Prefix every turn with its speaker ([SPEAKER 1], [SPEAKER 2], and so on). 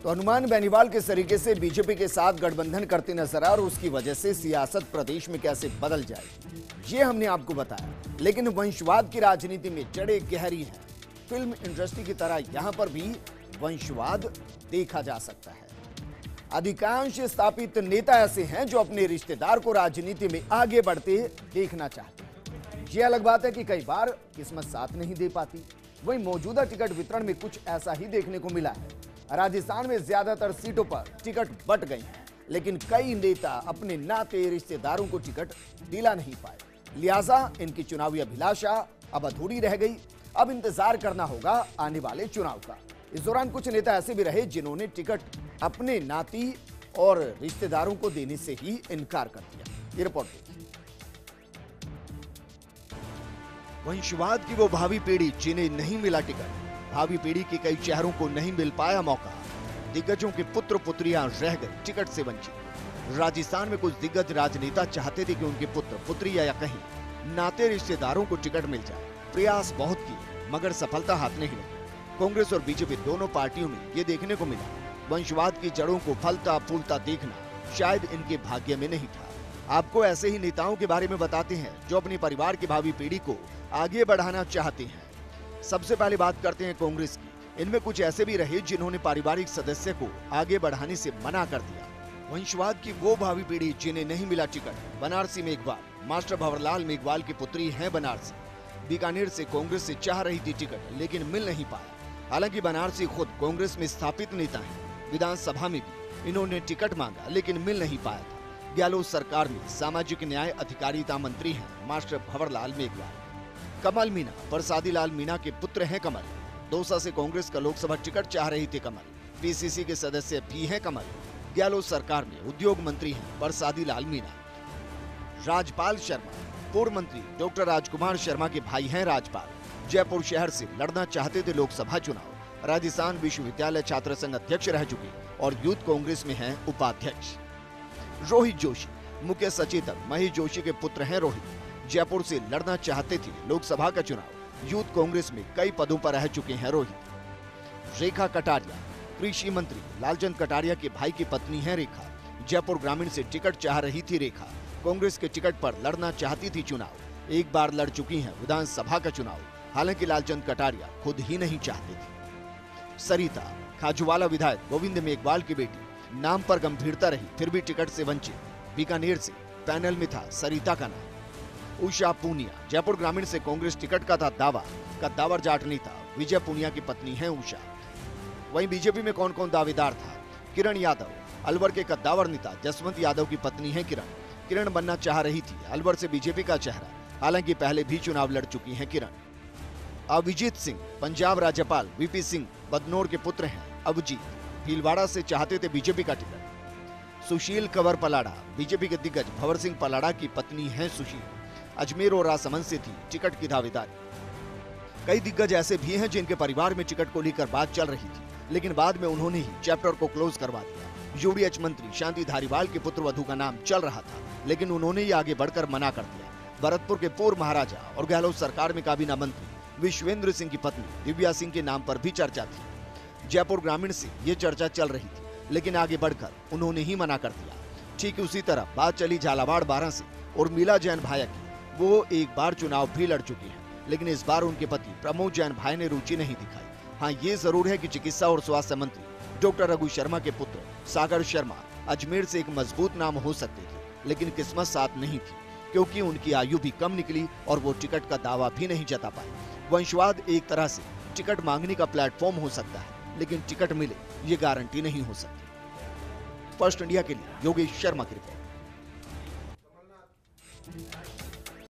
[SPEAKER 1] तो हनुमान बेनीवाल किस तरीके से बीजेपी के साथ गठबंधन करते नजर आए और उसकी वजह से सियासत प्रदेश में कैसे बदल जाएगी, ये हमने आपको बताया। लेकिन वंशवाद की राजनीति में जड़ें गहरी हैं। फिल्म इंडस्ट्री की तरह यहां पर भी वंशवाद देखा जा सकता है। अधिकांश स्थापित नेता ऐसे हैं जो अपने रिश्तेदार को राजनीति में आगे बढ़ते देखना चाहते हैं। ये अलग बात है कि कई बार किस्मत साथ नहीं दे पाती। वहीं मौजूदा टिकट वितरण में कुछ ऐसा ही देखने को मिला है। राजस्थान में ज्यादातर सीटों पर टिकट बंट गई हैं, लेकिन कई नेता अपने नाते रिश्तेदारों को टिकट दिला नहीं पाए। लिहाजा इनकी चुनावी अभिलाषा अब अधूरी रह गई। अब इंतजार करना होगा आने वाले चुनाव का। इस दौरान कुछ नेता ऐसे भी रहे जिन्होंने टिकट अपने नाती और रिश्तेदारों को देने से ही इनकार कर दिया। ये रिपोर्ट देखिए। वंशवाद की वो भावी पीढ़ी जिन्हें नहीं मिला टिकट, भावी पीढ़ी के कई चेहरों को नहीं मिल पाया मौका। दिग्गजों के पुत्र पुत्रियां रह गए टिकट से वंचित। राजस्थान में कुछ दिग्गज राजनेता चाहते थे कि उनके पुत्र पुत्रियां या कहीं नाते रिश्तेदारों को टिकट मिल जाए। प्रयास बहुत किए मगर सफलता हाथ नहीं लगी। कांग्रेस और बीजेपी दोनों पार्टियों में ये देखने को मिला, वंशवाद की जड़ों को फलता फूलता देखना शायद इनके भाग्य में नहीं था। आपको ऐसे ही नेताओं के बारे में बताते हैं जो अपने परिवार की भावी पीढ़ी को आगे बढ़ाना चाहते हैं। सबसे पहले बात करते हैं कांग्रेस की। इनमें कुछ ऐसे भी रहे जिन्होंने पारिवारिक सदस्य को आगे बढ़ाने से मना कर दिया। वंशवाद की वो भावी पीढ़ी जिन्हें नहीं मिला टिकट। बनारसी मेघवाल, मास्टर भंवरलाल मेघवाल की पुत्री हैं बनारसी। बीकानेर से कांग्रेस से चाह रही थी टिकट, लेकिन मिल नहीं पाया। हालांकि बनारसी खुद कांग्रेस में स्थापित नेता हैं। विधानसभा में भी इन्होंने टिकट मांगा लेकिन मिल नहीं पाया था। गहलोत सरकार में सामाजिक न्याय अधिकारिता मंत्री हैं मास्टर भंवरलाल मेघवाल। कमल मीणा, प्रसादी लाल मीणा के पुत्र हैं कमल। दौसा से कांग्रेस का लोकसभा टिकट चाह रही थी कमल। पीसीसी के सदस्य भी हैं कमल। गहलोत सरकार में उद्योग मंत्री हैं प्रसादी लाल मीणा। राजपाल शर्मा, पूर्व मंत्री डॉक्टर राजकुमार शर्मा के भाई हैं राजपाल। जयपुर शहर से लड़ना चाहते थे लोकसभा चुनाव। राजस्थान विश्वविद्यालय छात्र संघ अध्यक्ष रह चुके और यूथ कांग्रेस में हैं उपाध्यक्ष। रोहित जोशी, मुख्य सचेतक महेश जोशी के पुत्र हैं रोहित। जयपुर से लड़ना चाहते थे लोकसभा का चुनाव। यूथ कांग्रेस में कई पदों पर रह चुके हैं रोहित। रेखा कटारिया, कृषि मंत्री लालचंद कटारिया के भाई की पत्नी है रेखा। जयपुर ग्रामीण से टिकट चाह रही थी रेखा। कांग्रेस के टिकट पर लड़ना चाहती थी चुनाव। एक बार लड़ चुकी हैं विधानसभा का चुनाव। हालांकि लालचंद कटारिया खुद ही नहीं चाहते थे। सरिता, खाजूवाला विधायक गोविंद मेघवाल की बेटी। नाम पर गंभीरता रही फिर भी टिकट से वंचित। बीकानेर से पैनल में था सरिता का नाम। उषा पूनिया, जयपुर ग्रामीण से कांग्रेस टिकट का था दावा। कद्दावर जाट नेता विजय पूनिया की पत्नी है उषा। वहीं बीजेपी में कौन कौन दावेदार था? किरण यादव, अलवर के कद्दावर नेता जसवंत यादव की पत्नी है किरण। किरण बनना चाह रही थी अलवर से बीजेपी का चेहरा। हालांकि पहले भी चुनाव लड़ चुकी हैं किरण। अभिजीत सिंह, पंजाब राज्यपाल वीपी सिंह बदनौर के पुत्र हैं अभिजीत। भीलवाड़ा से चाहते थे बीजेपी का टिकट। सुशील कंवर पलाड़ा, बीजेपी के दिग्गज भंवर सिंह पलाड़ा की पत्नी है सुशील। अजमेर और राजसमंद से थी टिकट की दावेदारी। कई दिग्गज ऐसे भी हैं जिनके परिवार में टिकट को लेकर बात चल रही थी, लेकिन बाद में उन्होंने ही चैप्टर को क्लोज करवा दिया। यूडीएच मंत्री शांति धारीवाल के पुत्र वधू का नाम चल रहा था, लेकिन उन्होंने ही आगे बढ़कर मना कर दिया। भरतपुर के पूर्व महाराजा और गहलोत सरकार में काबीना मंत्री विश्वेंद्र सिंह की पत्नी दिव्या सिंह के नाम पर भी चर्चा थी। जयपुर ग्रामीण से ये चर्चा चल रही थी, लेकिन आगे बढ़कर उन्होंने ही मना कर दिया। ठीक उसी तरह बात चली झालावाड़ 12 से उर्मिला जैन भाया की। वो एक बार चुनाव भी लड़ चुकी हैं, लेकिन इस बार उनके पति प्रमोद जैन भाई ने रुचि नहीं दिखाई। हाँ, ये जरूर है कि चिकित्सा और स्वास्थ्य मंत्री डॉक्टर रघु शर्मा के पुत्र सागर शर्मा अजमेर से एक मजबूत नाम हो सकते थे, लेकिन किस्मत साथ नहीं थी क्योंकि उनकी आयु भी कम निकली और वो टिकट का दावा भी नहीं जता पाए। वंशवाद एक तरह से टिकट मांगने का प्लेटफॉर्म हो सकता है, लेकिन टिकट मिले ये गारंटी नहीं हो सकती। फर्स्ट इंडिया के लिए योगेश शर्मा की रिपोर्ट।